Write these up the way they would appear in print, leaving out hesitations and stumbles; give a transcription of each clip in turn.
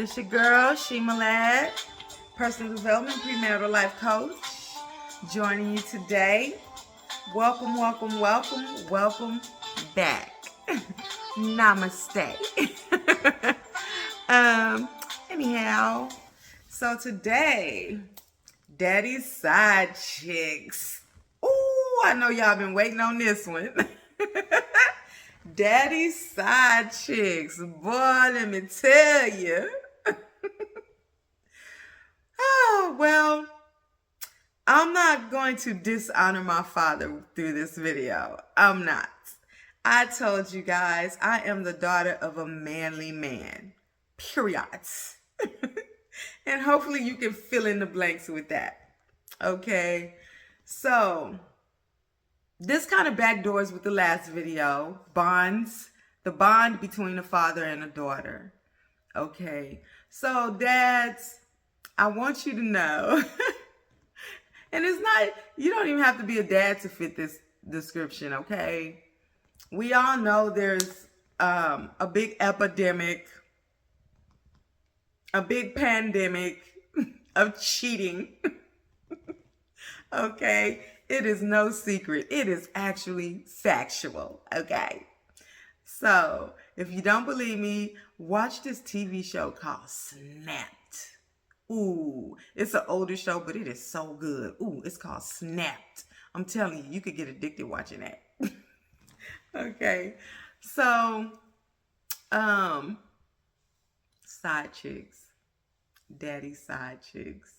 This your girl, Shema Ladd, personal development, premarital life coach, joining you today. Welcome, welcome, welcome, welcome back. Namaste. Anyhow, so today, Daddy's side chicks. Ooh, I know y'all been waiting on this one. Daddy's side chicks. Boy, let me tell you. Oh, well, I'm not going to dishonor my father through this video. I'm not. I told you guys, I am the daughter of a manly man. Period. And hopefully you can fill in the blanks with that. Okay? So, this kind of backdoors with the last video. Bonds. The bond between a father and a daughter. Okay? So, dads, I want you to know, and it's not, you don't even have to be a dad to fit this description, okay? We all know there's a big epidemic, a big pandemic of cheating, okay? It is no secret. It is actually factual, okay? So, if you don't believe me, watch this TV show called Snapped. Ooh, it's an older show, but it is so good. Ooh, it's called Snapped. I'm telling you, you could get addicted watching that. Okay, so, side chicks. Daddy side chicks.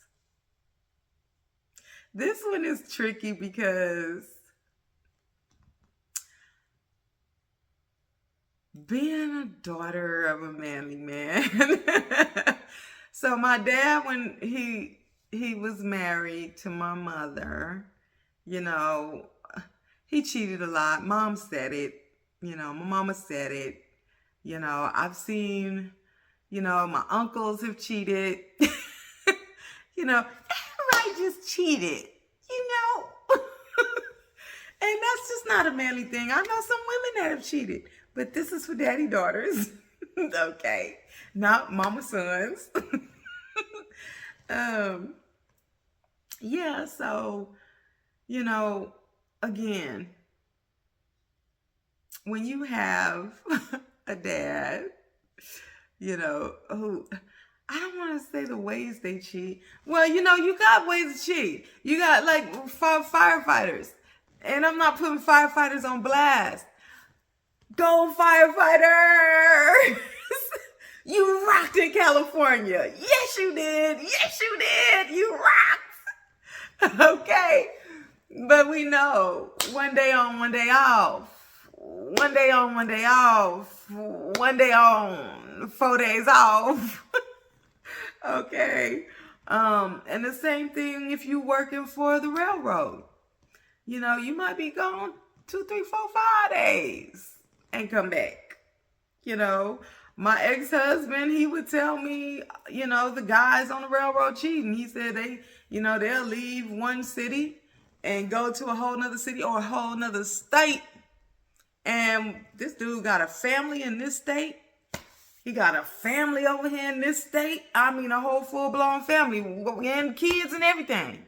This one is tricky because being a daughter of a manly man. So my dad, when he was married to my mother, you know, he cheated a lot. Mom said it, you know, my mama said it. You know, I've seen, you know, my uncles have cheated. You know, everybody just cheated, you know. And that's just not a manly thing. I know some women that have cheated, but this is for daddy daughters. Okay, not mama sons. Yeah, so, you know, again, when you have a dad, you know, who, I don't want to say the ways they cheat. Well, you know, you got ways to cheat. You got like firefighters. And I'm not putting firefighters on blast. Go firefighters! You rocked in California. Yes, you did. Yes, you did. You rocked. Okay. But we know one day on, one day off. One day on, one day off. One day on, 4 days off. Okay. And the same thing if you're working for the railroad. You know, you might be gone 2, 3, 4, 5 days and come back. You know, my ex-husband, he would tell me, you know, the guys on the railroad cheating. He said they'll leave one city and go to a whole nother city or a whole nother state. And this dude got a family in this state. He got a family over here in this state. I mean, a whole full-blown family and kids and everything.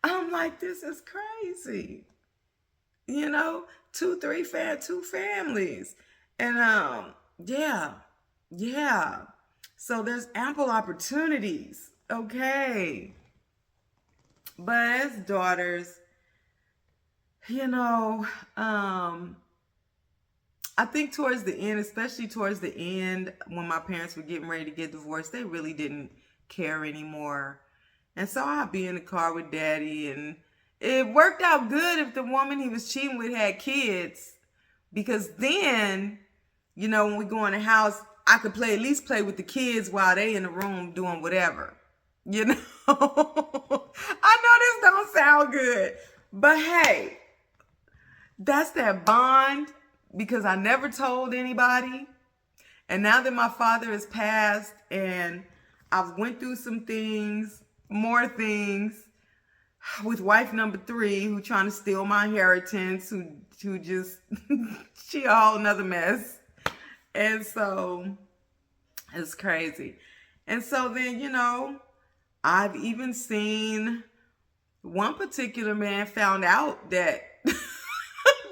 I'm like, this is crazy. You know, 2 families. And yeah. So there's ample opportunities. Okay. But as daughters, you know, I think towards the end, especially towards the end, when my parents were getting ready to get divorced, they really didn't care anymore. And so I'd be in the car with daddy, and it worked out good if the woman he was cheating with had kids, because then, you know, when we go in the house, I could at least play with the kids while they in the room doing whatever, you know. I know this don't sound good, but hey, that's that bond, because I never told anybody. And now that my father has passed and I've went through some things, more things, with wife number 3 who trying to steal my inheritance, who just, she a whole nother mess. And so It's crazy. And so then, I've even seen one particular man found out that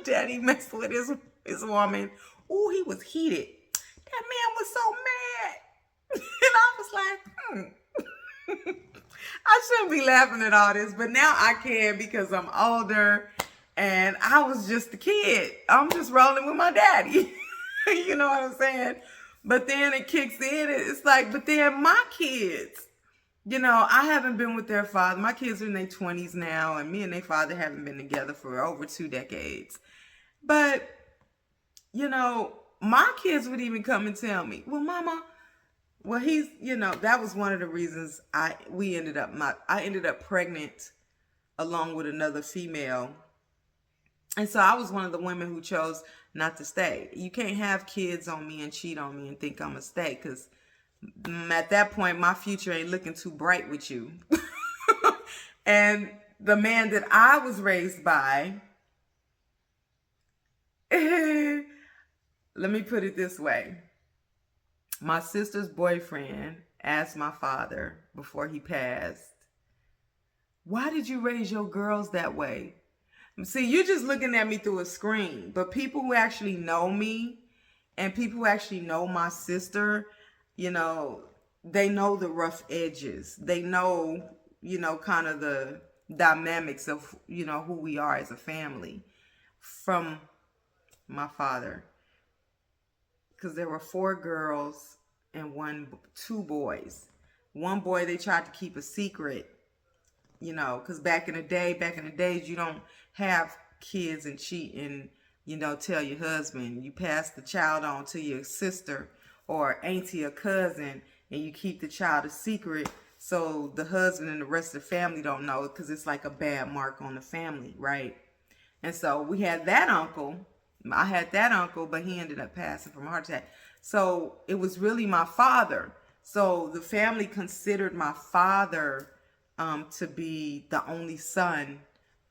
daddy messed with his woman. Oh, he was heated. That man was so mad. And I was like, I shouldn't be laughing at all this, but now I can because I'm older and I was just a kid. I'm just rolling with my daddy. You know what I'm saying? But then it kicks in. It's like, but then my kids, I haven't been with their father. My kids are in their 20s now, and me and their father haven't been together for over 2 decades. But, my kids would even come and tell me, well, mama, well, he's, that was one of the reasons I ended up pregnant along with another female. And so I was one of the women who chose not to stay. You can't have kids on me and cheat on me and think I'm going to stay, because at that point, my future ain't looking too bright with you. And the man that I was raised by, let me put it this way. My sister's boyfriend asked my father before he passed, why did you raise your girls that way? See, you're just looking at me through a screen, but people who actually know me and people who actually know my sister, they know the rough edges. They know, kind of the dynamics of, who we are as a family from my father. Because there were 4 girls and 2 boys. One boy they tried to keep a secret, because back in the days, you don't have kids and cheat and, tell your husband. You pass the child on to your sister or auntie or cousin, and you keep the child a secret so the husband and the rest of the family don't know, because it's like a bad mark on the family, right? And so we had that uncle. I had that uncle, but he ended up passing from a heart attack. So it was really my father. So the family considered my father to be the only son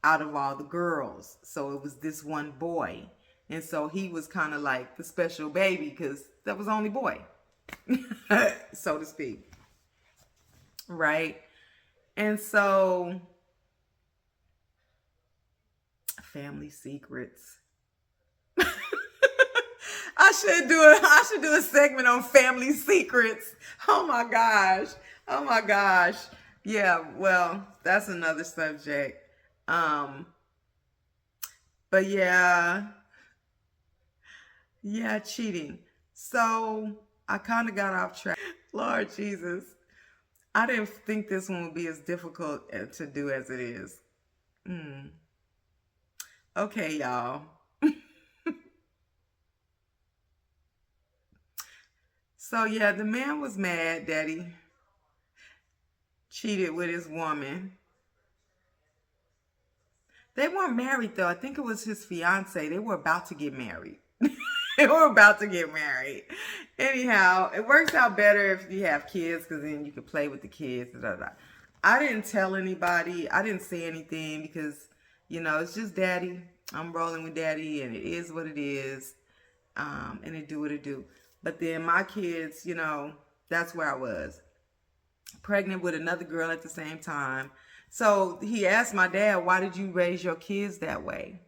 out of all the girls. So it was this one boy. And so he was kind of like the special baby because that was the only boy, so to speak. Right? And so, family secrets. I should do a segment on family secrets. Oh my gosh. Yeah, well, that's another subject. But yeah, cheating. So I kind of got off track. Lord Jesus, I didn't think this one would be as difficult to do as it is. Okay, y'all. So yeah, the man was mad that he cheated with his woman. They weren't married though. I think it was his fiance. They were about to get married. Anyhow, it works out better if you have kids, because then you can play with the kids. I didn't tell anybody. I didn't say anything because, it's just daddy. I'm rolling with daddy, and it is what it is. And it do what it do. But then my kids, that's where I was. Pregnant with another girl at the same time. So he asked my dad, why did you raise your kids that way?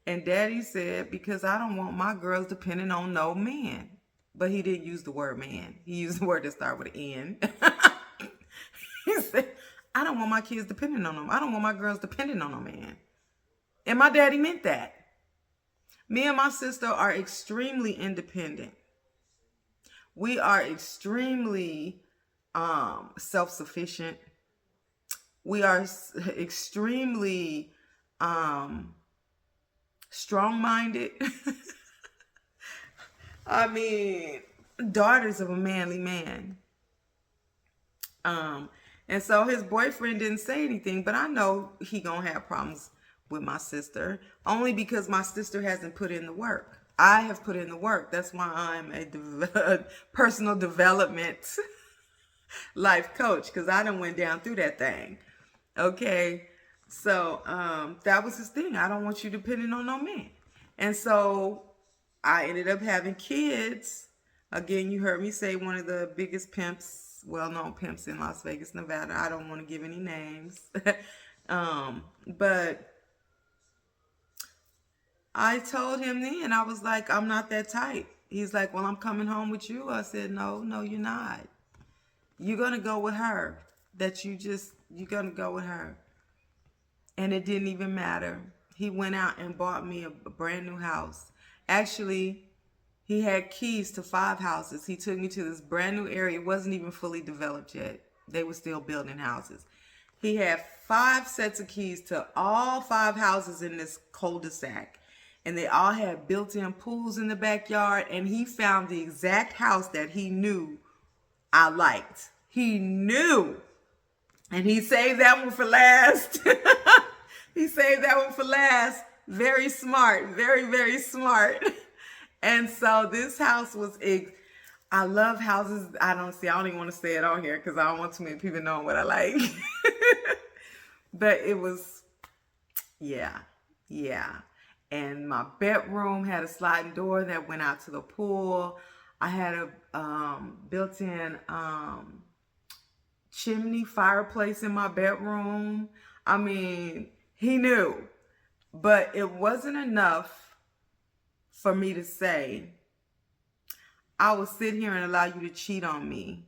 And daddy said, because I don't want my girls depending on no man. But he didn't use the word man. He used the word that started with an N. He said, I don't want my kids depending on them. I don't want my girls depending on no man. And my daddy meant that. Me and my sister are extremely independent. We are extremely self-sufficient. We are extremely strong-minded. I mean, daughters of a manly man. And so his boyfriend didn't say anything, but I know he gonna have problems with my sister, only because my sister hasn't put in the work. I have put in the work. That's why I'm a personal development life coach, because I done went down through that thing. Okay, so that was his thing. I don't want you depending on no man. And so I ended up having kids Again, you heard me say one of the biggest pimps, well-known pimps in Las Vegas, Nevada. I don't want to give any names. But I told him then, I was like, I'm not that type. He's like, well, I'm coming home with you. I said, no, you're not. You're going to go with her. You're going to go with her. And it didn't even matter. He went out and bought me a brand new house. Actually, he had keys to 5 houses. He took me to this brand new area. It wasn't even fully developed yet. They were still building houses. He had 5 sets of keys to all 5 houses in this cul-de-sac. And they all had built-in pools in the backyard. And he found the exact house that he knew I liked. He knew. And he saved that one for last. He saved that one for last. Very smart. Very, very smart. And so this house was, I love houses. I don't even want to say it on here because I don't want too many people knowing what I like. But it was, yeah. And my bedroom had a sliding door that went out to the pool. I had a built-in chimney fireplace in my bedroom. I mean, he knew. But it wasn't enough for me to say, I will sit here and allow you to cheat on me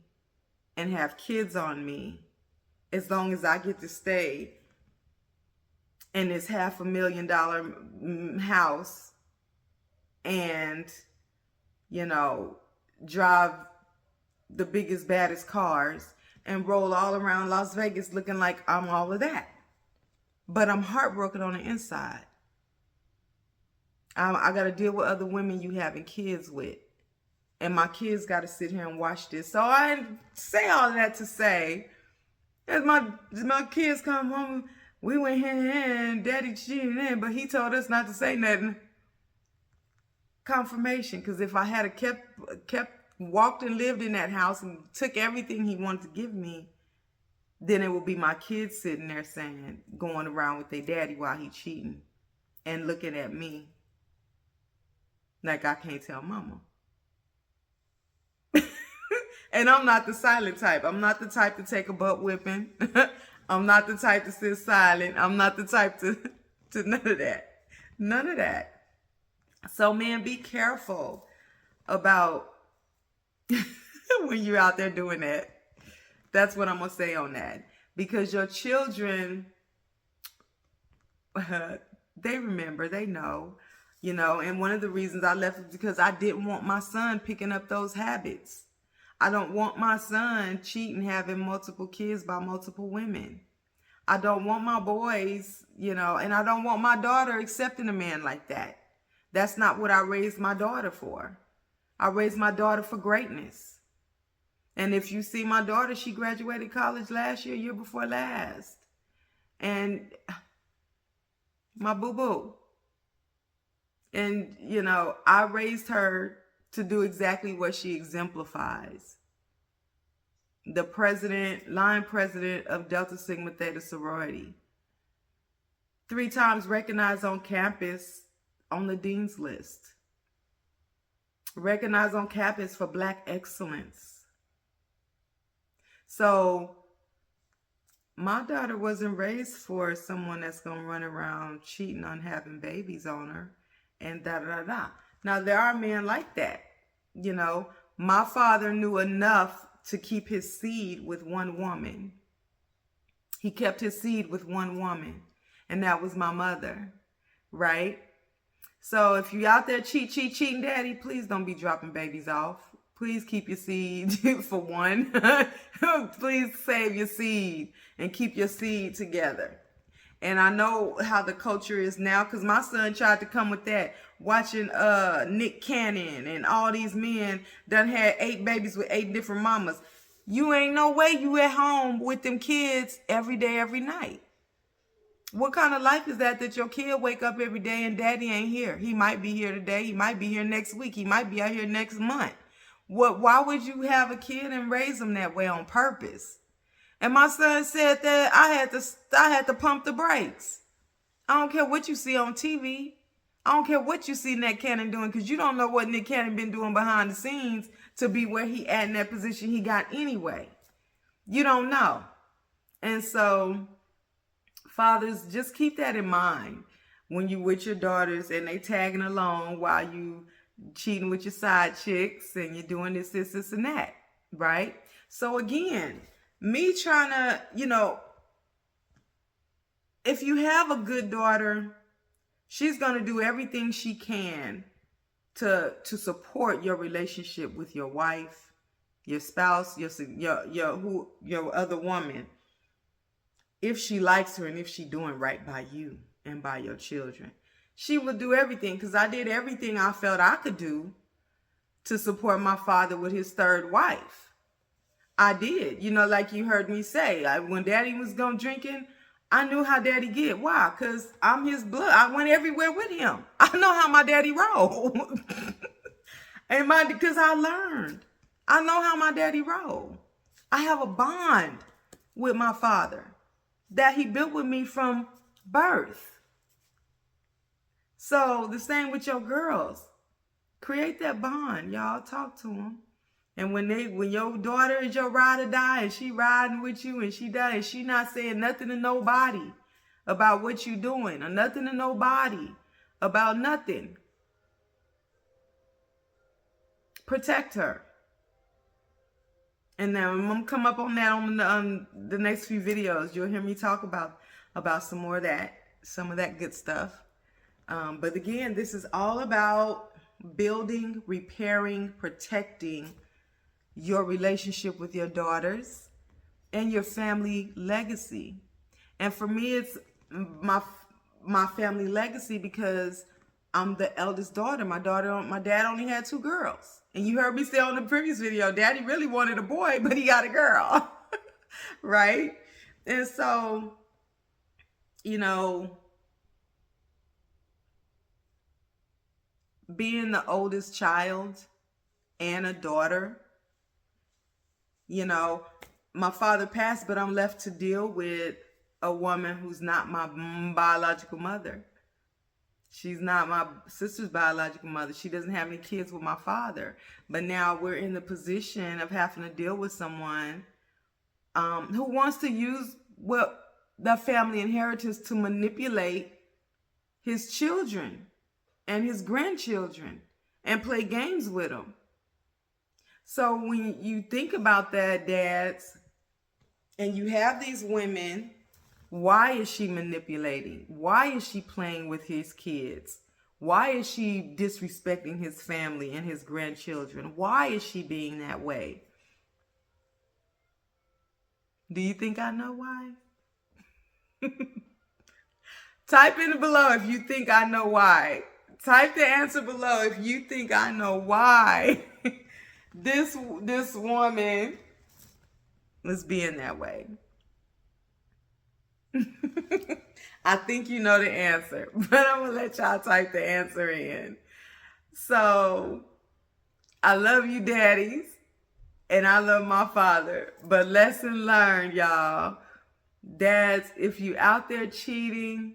and have kids on me as long as I get to stay in this $500,000 house and, drive the biggest, baddest cars and roll all around Las Vegas looking like I'm all of that. But I'm heartbroken on the inside. I got to deal with other women you having kids with. And my kids got to sit here and watch this. So I say all that to say, as my kids come home, we went here and daddy cheated in, but he told us not to say nothing. Confirmation, because if I had kept walked and lived in that house and took everything he wanted to give me, then it would be my kids sitting there going around with their daddy while he cheating and looking at me like I can't tell mama. And I'm not the silent type. I'm not the type to take a butt whipping. I'm not the type to sit silent. I'm not the type to none of that. None of that. So, man, be careful about when you're out there doing that. That's what I'm going to say on that. Because your children, they remember, they know, and one of the reasons I left is because I didn't want my son picking up those habits. I don't want my son cheating, having multiple kids by multiple women. I don't want my boys, and I don't want my daughter accepting a man like that. That's not what I raised my daughter for. I raised my daughter for greatness. And if you see my daughter, she graduated college last year before last. And my boo-boo. And, I raised her to do exactly what she exemplifies. The line president of Delta Sigma Theta sorority. 3 times recognized on campus on the dean's list. Recognized on campus for Black excellence. So my daughter wasn't raised for someone that's going to run around cheating on having babies on her and da-da-da-da. Now, there are men like that. My father knew enough to keep his seed with one woman. He kept his seed with one woman, and that was my mother, right? So if you out there cheating, daddy, please don't be dropping babies off. Please keep your seed for one. Please save your seed and keep your seed together. And I know how the culture is now, because my son tried to come with that, watching Nick Cannon and all these men done had 8 babies with 8 different mamas. You ain't no way you at home with them kids every day, every night. What kind of life is that your kid wake up every day and daddy ain't here? He might be here today. He might be here next week. He might be out here next month. Why would you have a kid and raise them that way on purpose? And my son said that I had to pump the brakes. I don't care what you see on TV. I don't care what you see Nick Cannon doing, because you don't know what Nick Cannon been doing behind the scenes to be where he at in that position he got anyway. You don't know. And so, fathers, just keep that in mind when you with your daughters and they tagging along while you cheating with your side chicks and you're doing this, and that, right? So again, me trying to, if you have a good daughter, she's going to do everything she can to support your relationship with your wife, your spouse, your other woman, if she likes her and if she doing right by you and by your children. She will do everything, because I did everything I felt I could do to support my father with his third wife. I did. Like you heard me say, when Daddy was going drinking, I knew how Daddy get. Why? Because I'm his blood. I went everywhere with him. I know how my daddy rolled. Because I learned. I know how my daddy rolled. I have a bond with my father that he built with me from birth. So the same with your girls. Create that bond. Y'all talk to them. And when your daughter is your ride or die and she riding with you and she die and she not saying nothing to nobody about what you doing, or nothing to nobody about nothing, protect her. And then I'm gonna come up on that on the next few videos. You'll hear me talk about some of that good stuff. But again, this is all about building, repairing, protecting your relationship with your daughters and your family legacy. And for me, it's my family legacy because I'm the eldest daughter. My dad only had 2 girls. And you heard me say on the previous video, Daddy really wanted a boy, but he got a girl. Right? And so, being the oldest child and a daughter, my father passed, but I'm left to deal with a woman who's not my biological mother. She's not my sister's biological mother. She doesn't have any kids with my father. But now we're in the position of having to deal with someone who wants to use the family inheritance to manipulate his children and his grandchildren and play games with them. So when you think about that, dads, and you have these women, why is she manipulating? Why is she playing with his kids? Why is she disrespecting his family and his grandchildren? Why is she being that way? Do you think I know why? Type in below if you think I know why. Type the answer below if you think I know why this woman was being that way. I think you know the answer, but I'm going to let y'all type the answer in. So, I love you, daddies, and I love my father. But lesson learned, y'all. Dads, if you out there cheating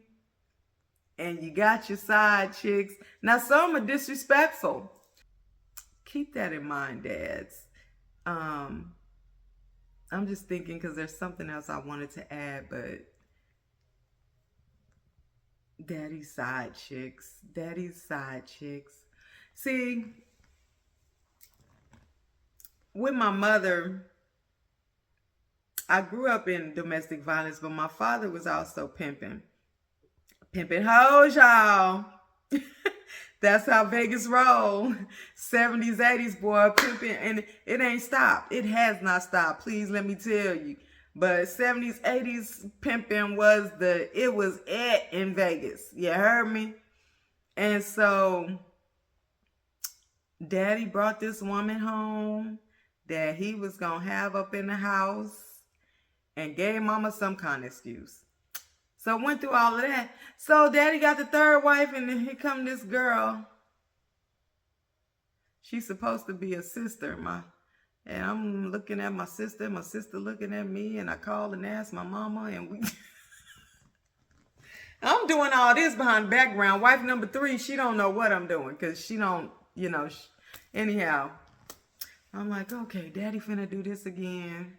and you got your side chicks, now some are disrespectful. Keep that in mind, dads. I'm just thinking because there's something else I wanted to add, but daddy's side chicks. See, with my mother, I grew up in domestic violence, but my father was also pimping hoes, y'all. That's how Vegas roll. 70s, 80s, boy, pimping, and it ain't stopped. It has not stopped. Please let me tell you. But 70s, 80s pimping was it in Vegas. You heard me? And so Daddy brought this woman home that he was going to have up in the house and gave mama some kind of excuse. So went through all of that. So Daddy got the third wife, and then here come this girl. She's supposed to be a sister, and I'm looking at my sister looking at me, and I called and asked my mama, and I'm doing all this behind the background. Wife number 3, she don't know what I'm doing because she don't, anyhow. I'm like, okay, daddy finna do this again.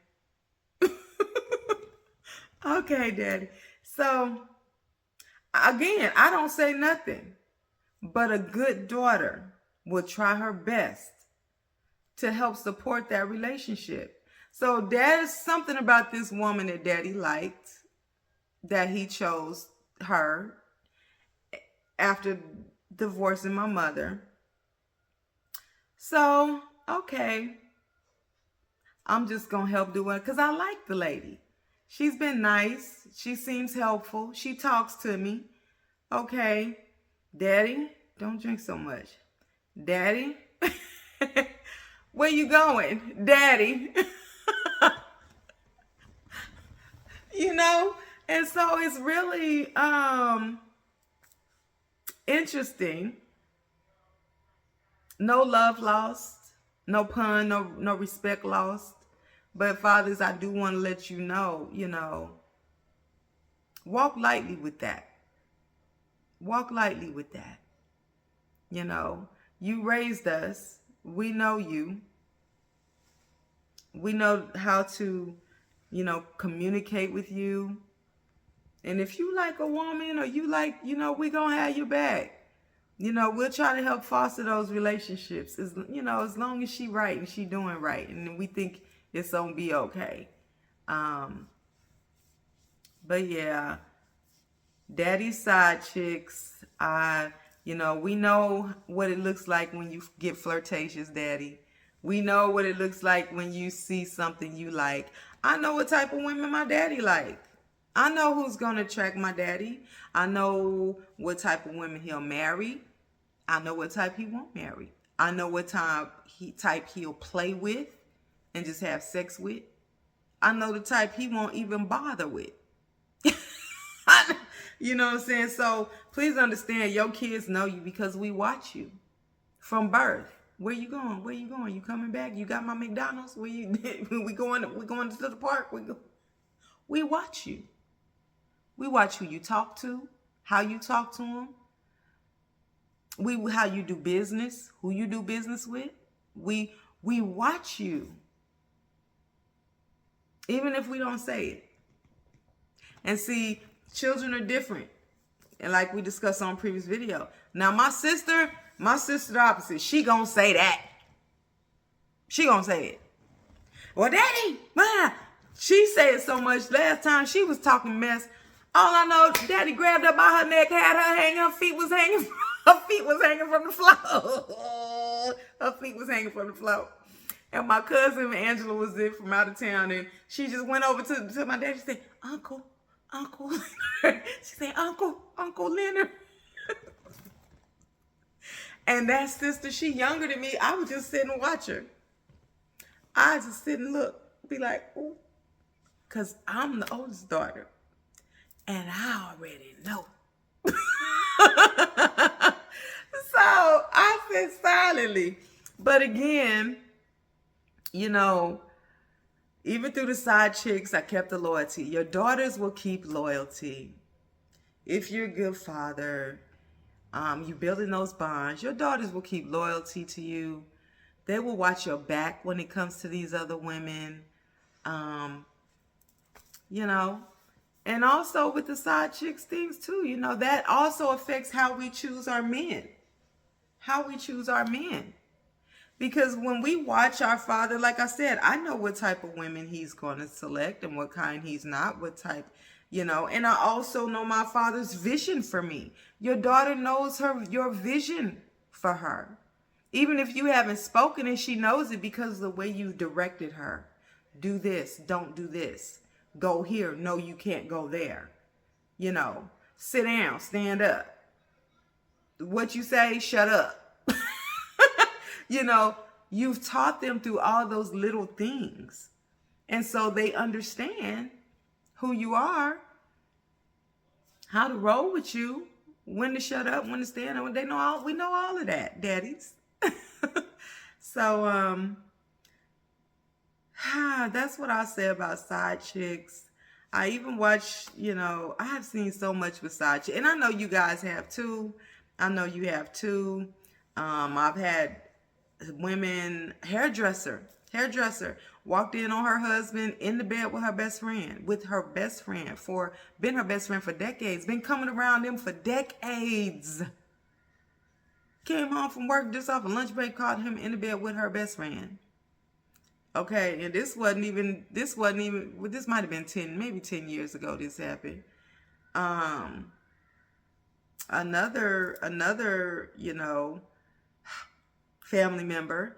Okay, daddy. So, again, I don't say nothing, but a good daughter will try her best to help support that relationship. So there's something about this woman that daddy liked, that he chose her after divorcing my mother. So, okay, I'm just going to help do it because I like the lady. She's been nice. She seems helpful. She talks to me. Okay, daddy, don't drink so much. Daddy, where you going? Daddy. And so it's really interesting. No love lost, no pun, no respect lost. But fathers, I do want to let you know, walk lightly with that. Walk lightly with that. You raised us. We know you. We know how to, communicate with you. And if you like a woman, or you like, we're going to have your back. We'll try to help foster those relationships. As long as she right and she doing right. And we think it's going to be okay. But yeah, daddy's side chicks, we know what it looks like when you get flirtatious, daddy. We know what it looks like when you see something you like. I know what type of women my daddy like. I know who's going to attract my daddy. I know what type of women he'll marry. I know what type he won't marry. I know what type he'll play with and just have sex with. I know the type he won't even bother with. You know what I'm saying? So please understand, your kids know you because we watch you from birth. Where you going? Where you going? You coming back? You got my McDonald's? We going to the park? We watch you. We watch who you talk to, how you talk to them. How you do business, who you do business with. We watch you. Even if we don't say it. And see, children are different. And like we discussed on previous video. Now my sister the opposite. She gonna say that. She gonna say it. Well, daddy, she said so much. Last time she was talking mess. All I know, daddy grabbed her by her neck, had her hanging, her feet was hanging from the floor. Her feet was hanging from the floor. And my cousin Angela was there from out of town, and she just went over to my dad. She said, Uncle Leonard. She said, Uncle Leonard. And that sister, she younger than me. I would just sit and watch her. I just sit and look, be like, ooh. Because I'm the oldest daughter. And I already know. So I sit silently. But again, even through the side chicks, I kept the loyalty. Your daughters will keep loyalty. If you're a good father, you're building those bonds, your daughters will keep loyalty to you. They will watch your back when it comes to these other women. And also with the side chicks things too, that also affects how we choose our men. Because when we watch our father, like I said, I know what type of women he's going to select and what kind he's not, what type, and I also know my father's vision for me. Your daughter knows your vision for her. Even if you haven't spoken and she knows it because of the way you've directed her. Do this, don't do this. Go here, no, you can't go there. Sit down, stand up. What you say, shut up. You've taught them through all those little things. And so they understand who you are, how to roll with you, when to shut up, when to stand up. We know all of that, daddies. So, that's what I say about side chicks. I even watch, I have seen so much beside you. And I know you guys have too. I know you have too. I've had women, hairdresser, walked in on her husband in the bed with her best friend, been her best friend for decades, been coming around them for decades. Came home from work just off a lunch break, caught him in the bed with her best friend. Okay, and this might have been 10 years ago this happened. Another, family member,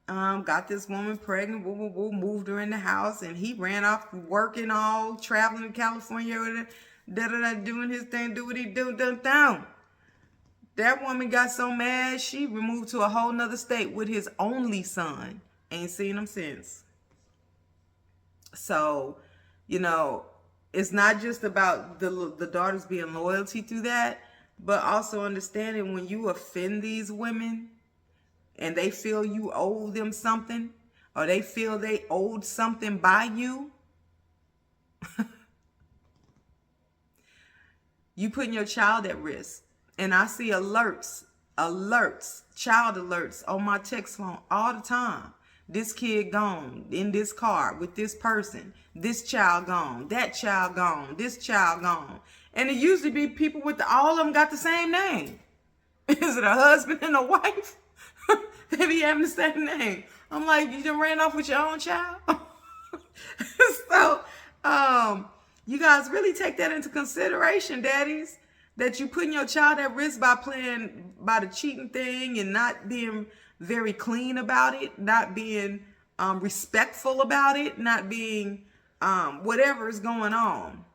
got this woman pregnant, moved her in the house, and he ran off working all, traveling to California, doing his thing, do what he do, down. That woman got so mad, she removed to a whole nother state with his only son. Ain't seen him since. So, it's not just about the daughters being loyalty through that, but also understanding when you offend these women and they feel you owe them something, or they feel they owed something by you, you putting your child at risk. And I see alerts, child alerts on my text phone all the time. This kid gone in this car with this person. This child gone. That child gone. This child gone. And it usually be people with all of them got the same name. Is it a husband and a wife? They be having the same name. I'm like, you done ran off with your own child? So, you guys really take that into consideration, daddies, that you putting your child at risk by playing by the cheating thing and not being very clean about it, not being respectful about it, not being whatever is going on.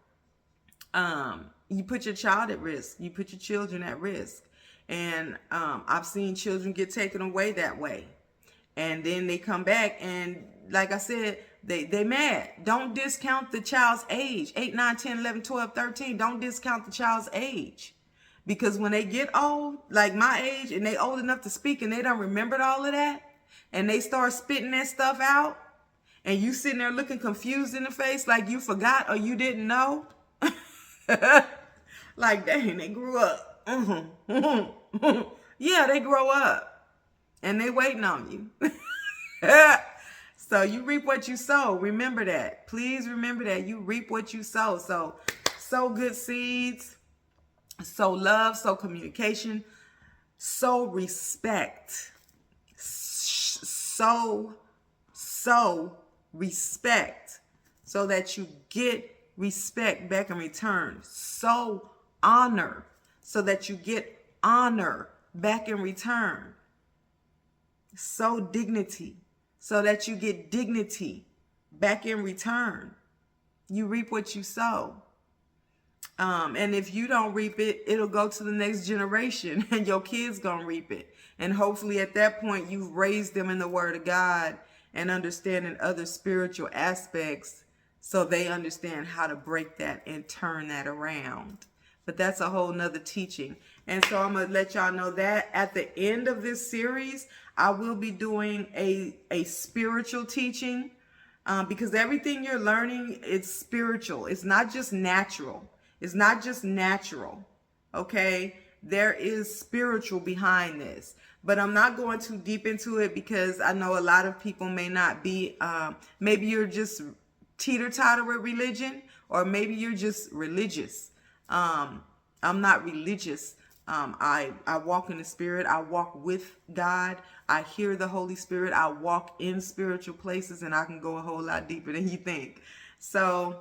You put your child at risk. You put your children at risk. And I've seen children get taken away that way. And then they come back and, like I said, they mad. Don't discount the child's age. 8, 9, 10, 11, 12, 13. Don't discount the child's age. Because when they get old, like my age, and they old enough to speak and they done remembered all of that, and they start spitting that stuff out, and you sitting there looking confused in the face like you forgot or you didn't know. Like, dang, they grew up. Yeah, they grow up. And they waiting on you. So you reap what you sow. Remember that. Please remember that. You reap what you sow. So sow good seeds. Sow love. Sow communication. Sow respect. Sow respect. So that you get respect back in return. Sow honor. So that you get honor back in return. Sow dignity. So that you get dignity back in return. You reap what you sow. And if you don't reap it, it'll go to the next generation and your kids gonna reap it. And hopefully at that point, you've raised them in the Word of God and understanding other spiritual aspects so they understand how to break that and turn that around. But that's a whole nother teaching. And so I'm going to let y'all know that at the end of this series, I will be doing a spiritual teaching because everything you're learning, it's spiritual. It's not just natural. It's not just natural. Okay? There is spiritual behind this. But I'm not going too deep into it because I know a lot of people may not be, maybe you're just teeter-totter with religion, or maybe you're just religious. I'm not religious. I walk in the Spirit. I walk with God. I hear the Holy Spirit. I walk in spiritual places, and I can go a whole lot deeper than you think. So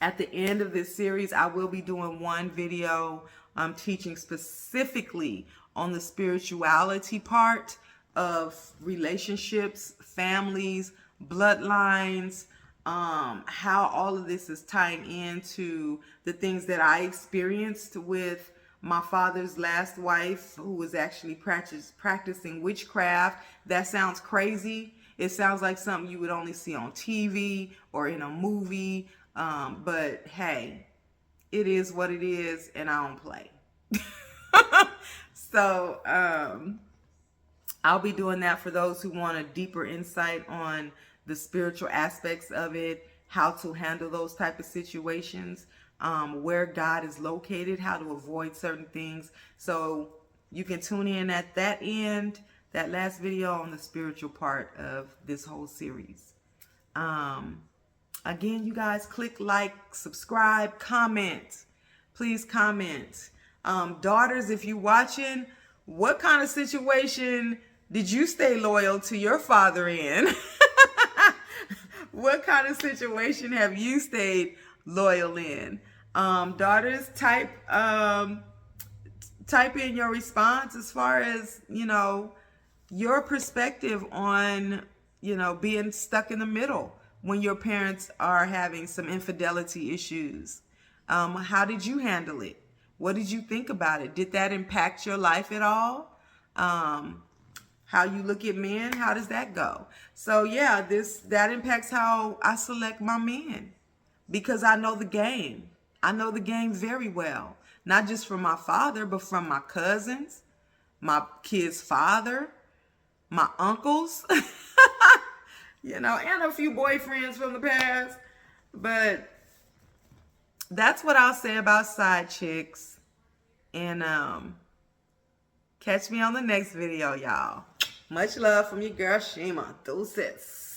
at the end of this series, I will be doing one video teaching specifically on the spirituality part of relationships, families, bloodlines, how all of this is tying into the things that I experienced with my father's last wife, who was actually practicing witchcraft. That sounds crazy. It sounds like something you would only see on TV or in a movie. But hey, it is what it is, and I don't play. So I'll be doing that for those who want a deeper insight on the spiritual aspects of it how to handle those type of situations, where God is located, how to avoid certain things. So you can tune in at that end, that last video, on the spiritual part of this whole series. Again, you guys, click like, subscribe, comment. Please comment. Daughters, if you're watching, what kind of situation did you stay loyal to your father in? What kind of situation have you stayed loyal in? Daughters, type in your response as far as, your perspective on, being stuck in the middle when your parents are having some infidelity issues. How did you handle it? What did you think about it? Did that impact your life at all? How you look at men, how does that go? So yeah, that impacts how I select my men, because I know the game. I know the game very well. Not just from my father, but from my cousins, my kid's father, my uncles, and a few boyfriends from the past. But that's what I'll say about side chicks. And catch me on the next video, y'all. Much love from your girl, Shema. Deuces.